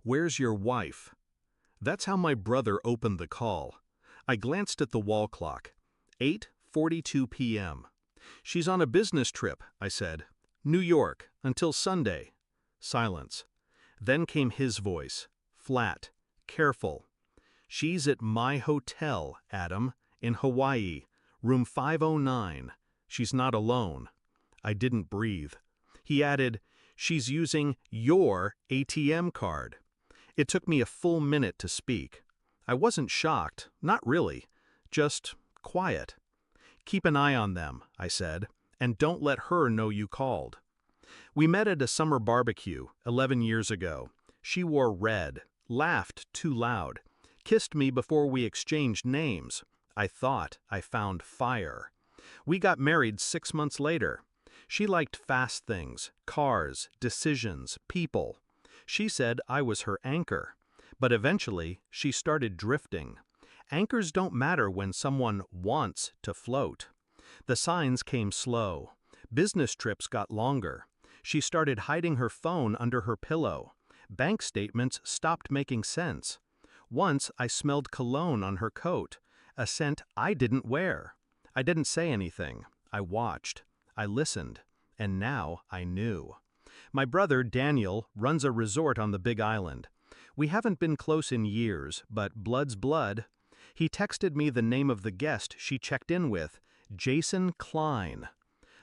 "Where's your wife?" That's how my brother opened the call. I glanced at the wall clock. 8:42 p.m. "She's on a business trip," I said. "New York, until Sunday." Silence. Then came his voice, flat, careful. "She's at my hotel, Adam, in Hawaii, room 509. She's not alone." I didn't breathe. He added, "She's using your ATM card." It took me a full minute to speak. I wasn't shocked, not really, just quiet. "Keep an eye on them," I said, "and don't let her know you called." We met at a summer barbecue 11 years ago. She wore red, laughed too loud, kissed me before we exchanged names. I thought I found fire. We got married 6 months later. She liked fast things, cars, decisions, people. She said I was her anchor. But eventually, she started drifting. Anchors don't matter when someone wants to float. The signs came slow. Business trips got longer. She started hiding her phone under her pillow. Bank statements stopped making sense. Once I smelled cologne on her coat, a scent I didn't wear. I didn't say anything. I watched. I listened. And now I knew. My brother, Daniel, runs a resort on the Big Island. We haven't been close in years, but blood's blood. He texted me the name of the guest she checked in with, Jason Klein.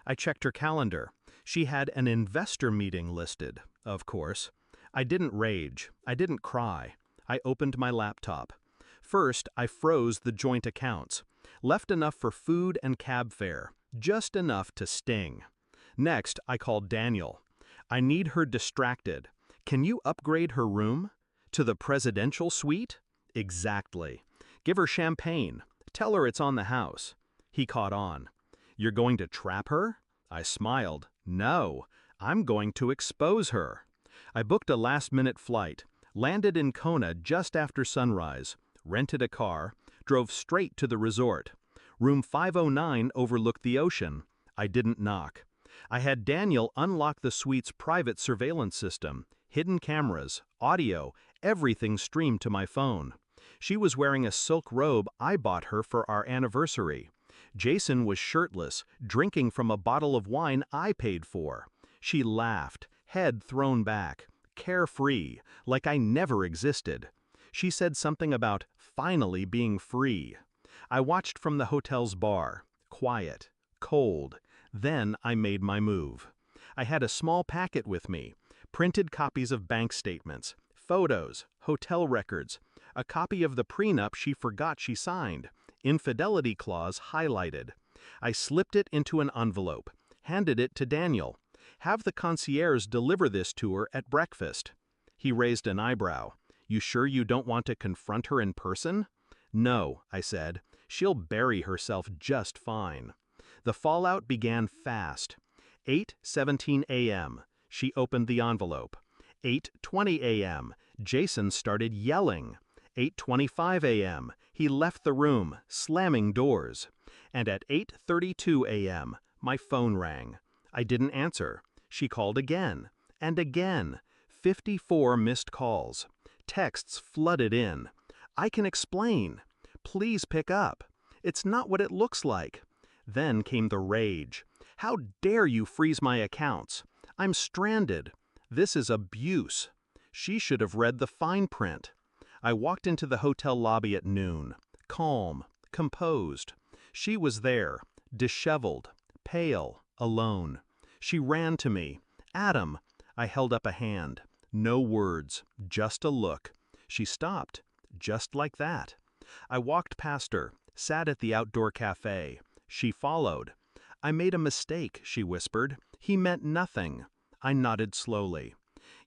I checked her calendar. She had an investor meeting listed, of course. I didn't rage. I didn't cry. I opened my laptop. First, I froze the joint accounts. Left enough for food and cab fare, just enough to sting. Next, I called Daniel. "I need her distracted. Can you upgrade her room? To the presidential suite?" "Exactly. Give her champagne. Tell her it's on the house." He caught on. "You're going to trap her?" I smiled. "No, I'm going to expose her." I booked a last-minute flight, landed in Kona just after sunrise, rented a car, drove straight to the resort. Room 509 overlooked the ocean. I didn't knock. I had Daniel unlock the suite's private surveillance system, hidden cameras, audio, everything streamed to my phone. She was wearing a silk robe I bought her for our anniversary. Jason was shirtless, drinking from a bottle of wine I paid for. She laughed, head thrown back, carefree, like I never existed. She said something about finally being free. I watched from the hotel's bar, quiet, cold. Then I made my move. I had a small packet with me, printed copies of bank statements, photos, hotel records, a copy of the prenup she forgot she signed, infidelity clause highlighted. I slipped it into an envelope, handed it to Daniel. "Have the concierge deliver this to her at breakfast." He raised an eyebrow. "You sure you don't want to confront her in person?" "No," I said. "She'll bury herself just fine." The fallout began fast. 8:17 a.m. She opened the envelope. 8:20 a.m. Jason started yelling. 8:25 a.m. He left the room, slamming doors. And at 8:32 a.m., my phone rang. I didn't answer. She called again. And again. 54 missed calls. Texts flooded in. "I can explain. Please pick up. It's not what it looks like." Then came the rage. "How dare you freeze my accounts? I'm stranded. This is abuse." She should have read the fine print. I walked into the hotel lobby at noon, calm, composed. She was there, disheveled, pale, alone. She ran to me. "Adam." I held up a hand. No words, just a look. She stopped, just like that. I walked past her, sat at the outdoor cafe. She followed. "I made a mistake," she whispered. "He meant nothing." I nodded slowly.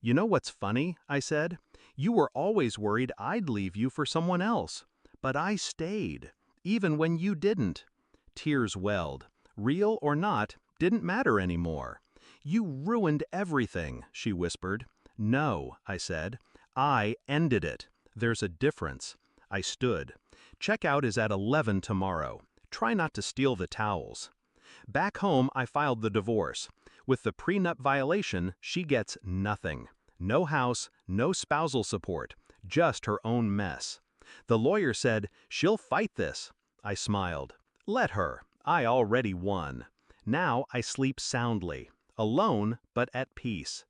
"You know what's funny?" I said. "You were always worried I'd leave you for someone else. But I stayed, even when you didn't." Tears welled. Real or not, didn't matter anymore. "You ruined everything," she whispered. "No," I said. "I ended it. There's a difference." I stood. "Checkout is at 11 tomorrow. Try not to steal the towels." Back home, I filed the divorce. With the prenup violation, she gets nothing. No house, no spousal support, just her own mess. The lawyer said, "She'll fight this." I smiled. Let her. I already won. Now I sleep soundly, alone but at peace.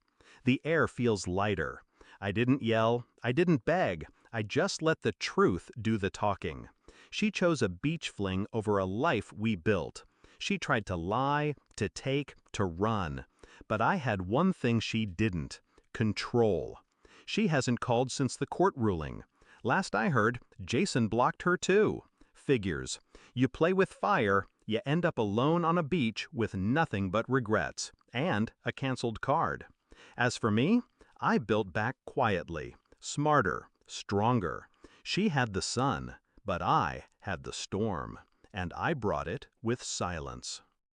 The air feels lighter. I didn't yell, I didn't beg, I just let the truth do the talking. She chose a beach fling over a life we built. She tried to lie, to take, to run. But I had one thing she didn't: control. She hasn't called since the court ruling. Last I heard, Jason blocked her too. Figures. You play with fire, you end up alone on a beach with nothing but regrets, and a canceled card. As for me, I built back quietly, smarter, stronger. She had the sun, but I had the storm, and I brought it with silence.